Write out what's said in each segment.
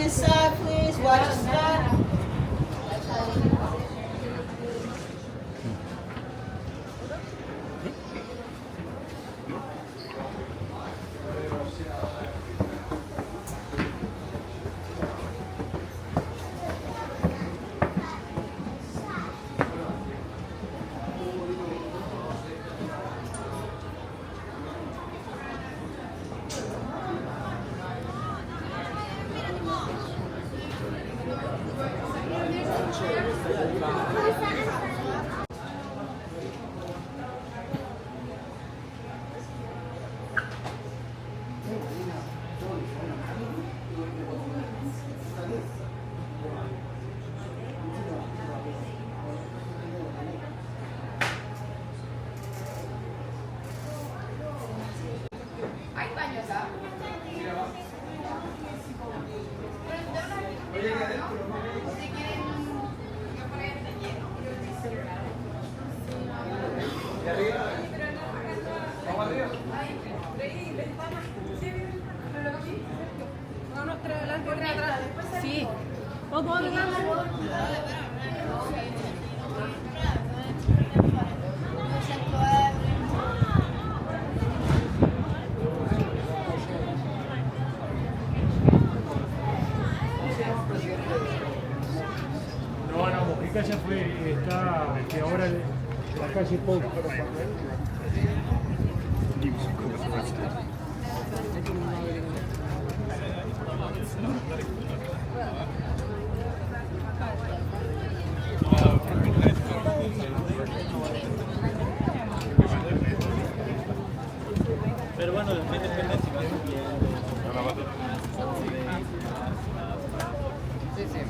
inside, please. Watch your step. Sí. Todo adelante. No, Mojica ya fue, está ahora en la calle Pau. Pero bueno, después depende si vas subiendo. Sí, sí.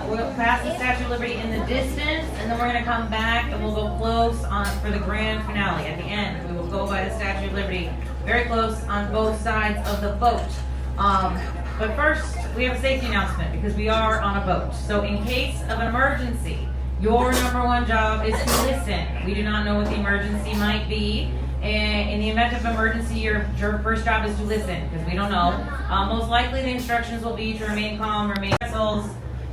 We'll pass the Statue of Liberty in the distance, and then we're going to come back and we'll go close on for the grand finale. At the end, we will go by the Statue of Liberty, very close on both sides of the boat. But first, we have a safety announcement because we are on a boat. So in case of an emergency, your number one job is to listen. We do not know what the emergency might be. And in the event of emergency, your first job is to listen because we don't know. Most likely the instructions will be to remain calm, remain vessels,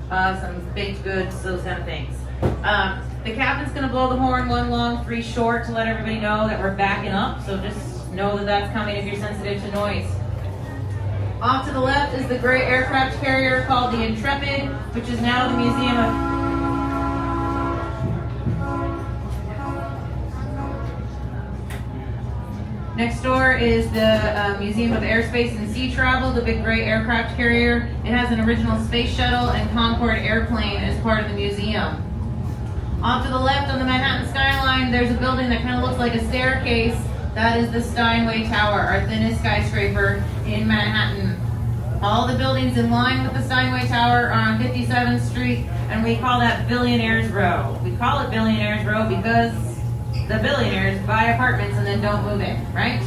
some baked goods, those kind of things. The captain's going to blow the horn 1 long, 3 short to let everybody know that we're backing up. So just know that that's coming if you're sensitive to noise. Off to the left is the gray aircraft carrier called the Intrepid, which is now the Museum of... Next door is the Museum of Airspace and Sea Travel, the big gray aircraft carrier. It has an original space shuttle and Concorde airplane as part of the museum. Off to the left on the Manhattan skyline, there's a building that kind of looks like a staircase. That is the Steinway Tower, our thinnest skyscraper in Manhattan. All the buildings in line with the Steinway Tower are on 57th Street, and we call that Billionaires Row. We call it Billionaires Row because the billionaires buy apartments and then don't move in, right?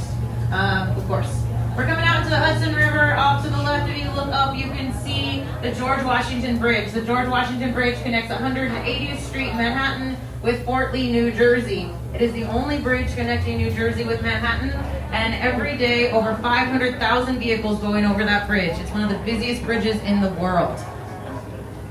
Of course. We're coming out to the Hudson River. Off to the left, if you look up, you can see the George Washington Bridge. The George Washington Bridge connects 180th Street in Manhattan with Fort Lee, New Jersey. It is the only bridge connecting New Jersey with Manhattan, and every day over 500,000 vehicles going over that bridge. It's one of the busiest bridges in the world.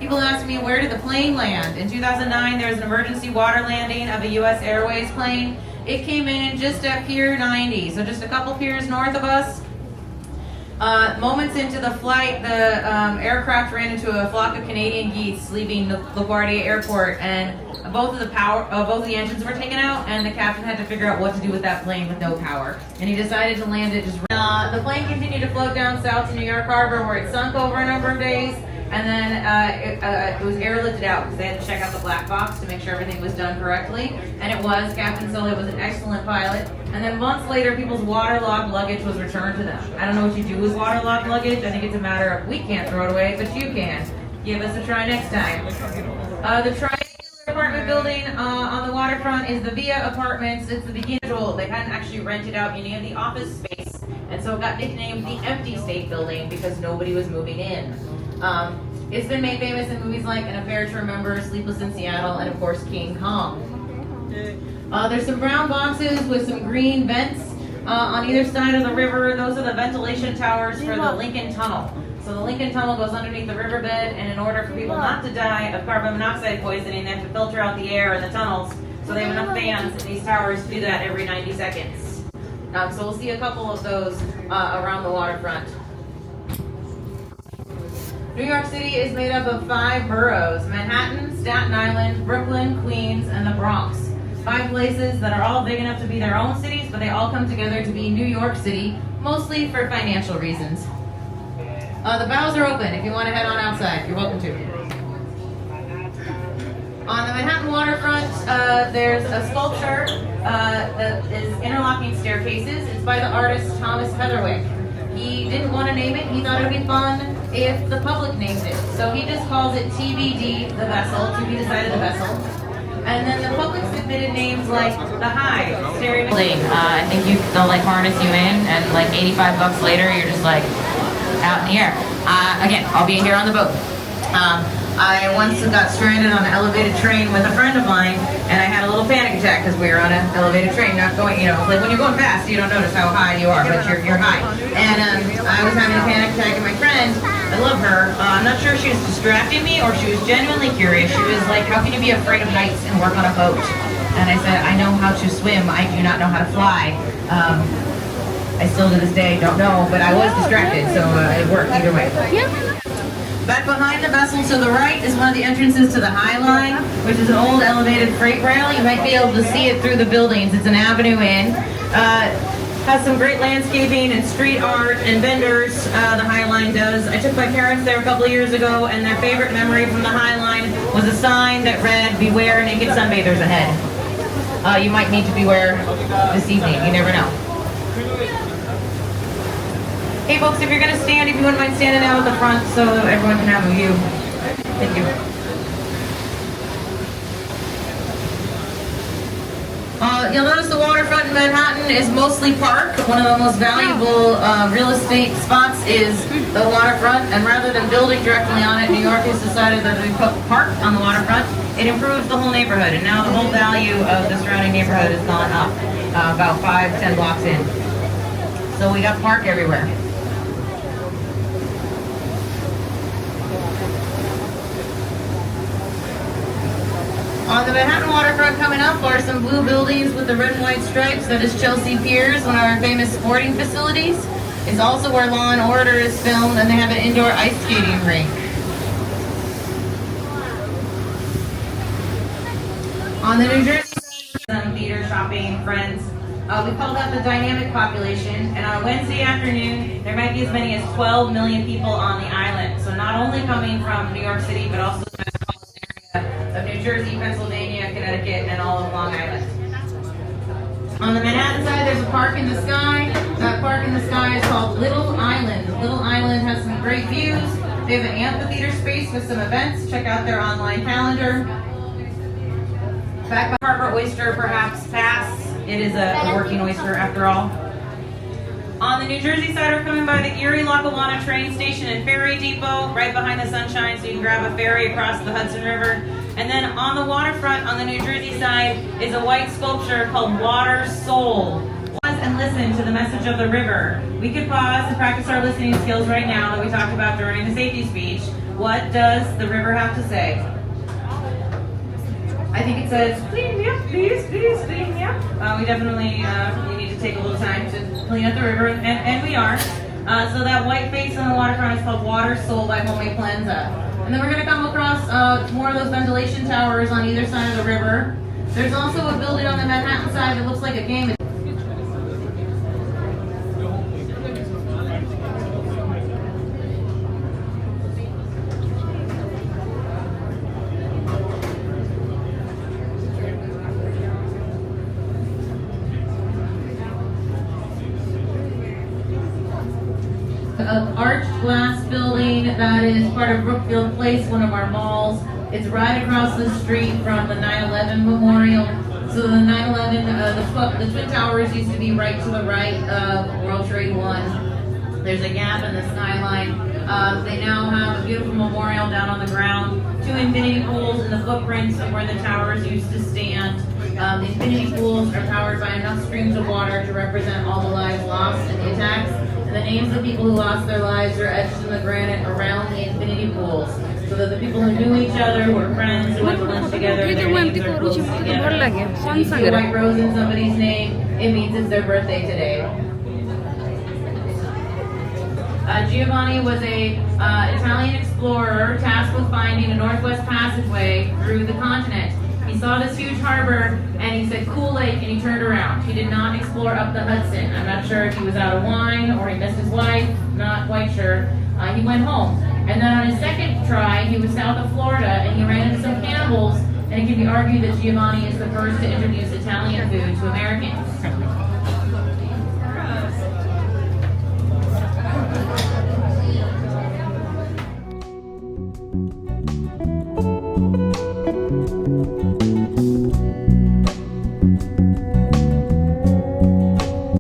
People ask me, where did the plane land? In 2009, there was an emergency water landing of a U.S. Airways plane. It came in just at Pier 90, so just a couple piers north of us. Moments into the flight, the aircraft ran into a flock of Canadian geese leaving LaGuardia Airport, and both of the engines were taken out, and the captain had to figure out what to do with that plane with no power. And he decided to land it just. The plane continued to float down south to New York Harbor, where it sunk over a number of days. And then it was airlifted out because they had to check out the black box to make sure everything was done correctly. And it was. Captain Cirle was an excellent pilot. And then months later, people's waterlogged luggage was returned to them. I don't know what you do with waterlogged luggage. I think it's a matter of we can't throw it away, but you can. Give us a try next time. The triangular apartment building on the waterfront is the Via Apartments. It's the beginning. They hadn't actually rented out any of the office space. And so it got nicknamed the Empty State Building because nobody was moving in. It's been made famous in movies like An Affair to Remember, Sleepless in Seattle, and of course King Kong. There's some brown boxes with some green vents on either side of the river. Those are the ventilation towers for the Lincoln Tunnel. So the Lincoln Tunnel goes underneath the riverbed, and in order for people not to die of carbon monoxide poisoning, they have to filter out the air in the tunnels. So they have enough fans in these towers to do that every 90 seconds. So we'll see a couple of those around the waterfront. New York City is made up of 5 boroughs: Manhattan, Staten Island, Brooklyn, Queens, and the Bronx. 5 places that are all big enough to be their own cities, but they all come together to be New York City, mostly for financial reasons. The bows are open. If you want to head on outside, you're welcome to. On the Manhattan waterfront, there's a sculpture that is interlocking staircases. It's by the artist Thomas Heatherwick. He didn't want to name it. He thought it would be fun if the public named it. So he just calls it TBD, the vessel, to be decided the vessel. And then the public submitted names like the Hive, Stereo. I think they'll like harness you in, and like $85 later, you're just like out in the air. Again, I'll be here on the boat. I once got stranded on an elevated train with a friend of mine, and I had a little panic attack because we were on an elevated train, not going, like when you're going fast, you don't notice how high you are, but you're high. And I was having a panic attack, and my friend, I love her, I'm not sure if she was distracting me or she was genuinely curious. She was like, how can you be afraid of heights and work on a boat? And I said, I know how to swim, I do not know how to fly. I still to this day don't know, but I was distracted, so it worked either way. Back behind the vessel to the right is one of the entrances to the High Line, which is an old elevated freight rail. You might be able to see it through the buildings. It's an avenue in. Has some great landscaping and street art and vendors, the High Line does. I took my parents there a couple of years ago, and their favorite memory from the High Line was a sign that read, "Beware naked sunbathers ahead." You might need to beware this evening. You never know. Hey folks, if you're going to stand, if you wouldn't mind standing out at the front so everyone can have a view. Thank you. You'll notice the waterfront in Manhattan is mostly park. One of the most valuable real estate spots is the waterfront, and rather than building directly on it, New York has decided that we put park on the waterfront. It improves the whole neighborhood, and now the whole value of the surrounding neighborhood has gone up about 5-10 blocks in. So we got park everywhere. On the Manhattan waterfront coming up are some blue buildings with the red and white stripes. That is Chelsea Piers, one of our famous sporting facilities. is also where Law and Order is filmed, and they have an indoor ice skating rink. On the New Jersey side, theater, shopping, friends. We call that the dynamic population, and on a Wednesday afternoon, there might be as many as 12 million people on the island. So not only coming from New York City, but also the metropolitan area of New Jersey, Pennsylvania, Connecticut, and all of Long Island. On the Manhattan side, there's a park in the sky. That park in the sky is called Little Island. Little Island has some great views. They have an amphitheater space with some events. Check out their online calendar. Back by Harbor Oyster, perhaps pass. It is a working oyster after all. On the New Jersey side, we're coming by the Erie-Lackawanna train station and ferry depot, right behind the Sunshine, so you can grab a ferry across the Hudson River. And then on the waterfront, on the New Jersey side, is a white sculpture called Water Soul. Pause and listen to the message of the river. We could pause and practice our listening skills right now that we talked about during the safety speech. What does the river have to say? I think it says, clean me up, please, please, clean me up. We definitely we need to take a little time to clean up the river, and we are. So that white face on the waterfront is called Water Soul by Homemade Plaza. And then we're going to come across more of those ventilation towers on either side of the river. There's also a building on the Manhattan side that looks like a game. An arched glass building that is part of Brookfield Place, one of our malls. It's right across the street from the 9/11 memorial. So the 9/11, the Twin Towers used to be right to the right of World Trade 1. There's a gap in the skyline. They now have a beautiful memorial down on the ground. 2 infinity pools in the footprints of where the towers used to stand. The infinity pools are powered by enough streams of water to represent all the lives lost in the attacks. And the names of people who lost their lives are etched in the granite around the infinity pools. So that the people who knew each other, who were friends, who went to lunch together, their names are close together. So you see a white rose in somebody's name, it means it's their birthday today. Giovanni was a Italian explorer tasked with finding a northwest passageway through the continent. He saw this huge harbor and he said, cool lake, and he turned around. He did not explore up the Hudson. I'm not sure if he was out of wine or he missed his wife, not quite sure. He went home. And then on his second try, he was south of Florida and he ran into some cannibals, and it can be argued that Giovanni is the first to introduce Italian food to Americans.